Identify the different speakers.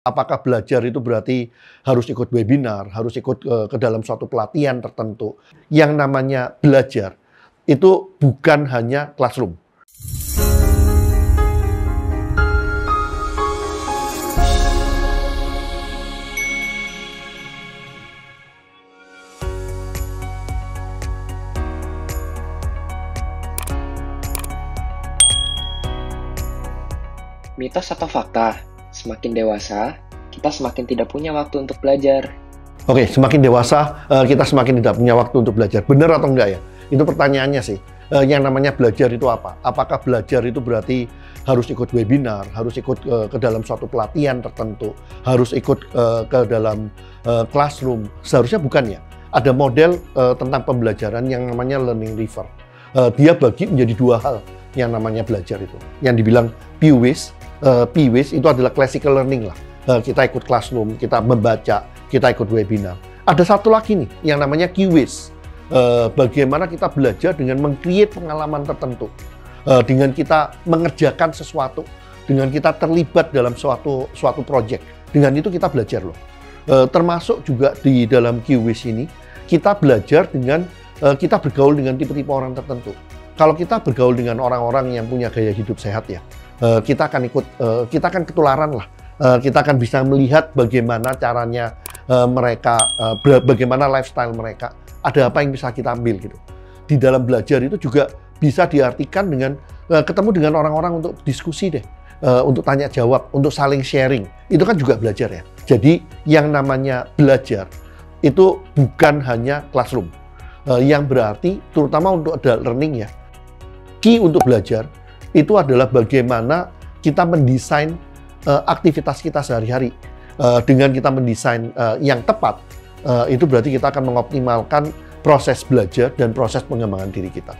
Speaker 1: Apakah belajar itu berarti harus ikut webinar, harus ikut ke dalam suatu pelatihan tertentu? Yang namanya belajar itu bukan hanya classroom.
Speaker 2: Mitos atau fakta? Semakin dewasa, kita semakin tidak punya waktu untuk belajar.
Speaker 1: Oke, semakin dewasa, kita semakin tidak punya waktu untuk belajar. Benar atau enggak ya? Itu pertanyaannya sih. Yang namanya belajar itu apa? Apakah belajar itu berarti harus ikut webinar, harus ikut ke dalam suatu pelatihan tertentu, harus ikut ke dalam classroom? Seharusnya bukan ya. Ada model tentang pembelajaran yang namanya learning river. Dia bagi menjadi dua hal yang namanya belajar itu. Yang dibilang P-WIS itu adalah classical learning lah. Kita ikut classroom, kita membaca, kita ikut webinar. Ada satu lagi nih yang namanya Q-WIS. Bagaimana kita belajar dengan meng-create pengalaman tertentu. Dengan kita mengerjakan sesuatu, dengan kita terlibat dalam suatu project. Dengan itu kita belajar loh. Termasuk juga di dalam Q-WIS ini, kita belajar dengan, kita bergaul dengan tipe-tipe orang tertentu. Kalau kita bergaul dengan orang-orang yang punya gaya hidup sehat ya, kita akan ketularan lah. Kita akan bisa melihat bagaimana caranya mereka, bagaimana lifestyle mereka. Ada apa yang bisa kita ambil gitu. Di dalam belajar itu juga bisa diartikan dengan ketemu dengan orang-orang untuk diskusi deh, untuk tanya jawab, untuk saling sharing. Itu kan juga belajar ya. Jadi yang namanya belajar itu bukan hanya classroom. Yang berarti terutama untuk adult learning ya, key untuk belajar itu adalah bagaimana kita mendesain aktivitas kita sehari-hari. Dengan kita mendesain yang tepat, itu berarti kita akan mengoptimalkan proses belajar dan proses pengembangan diri kita.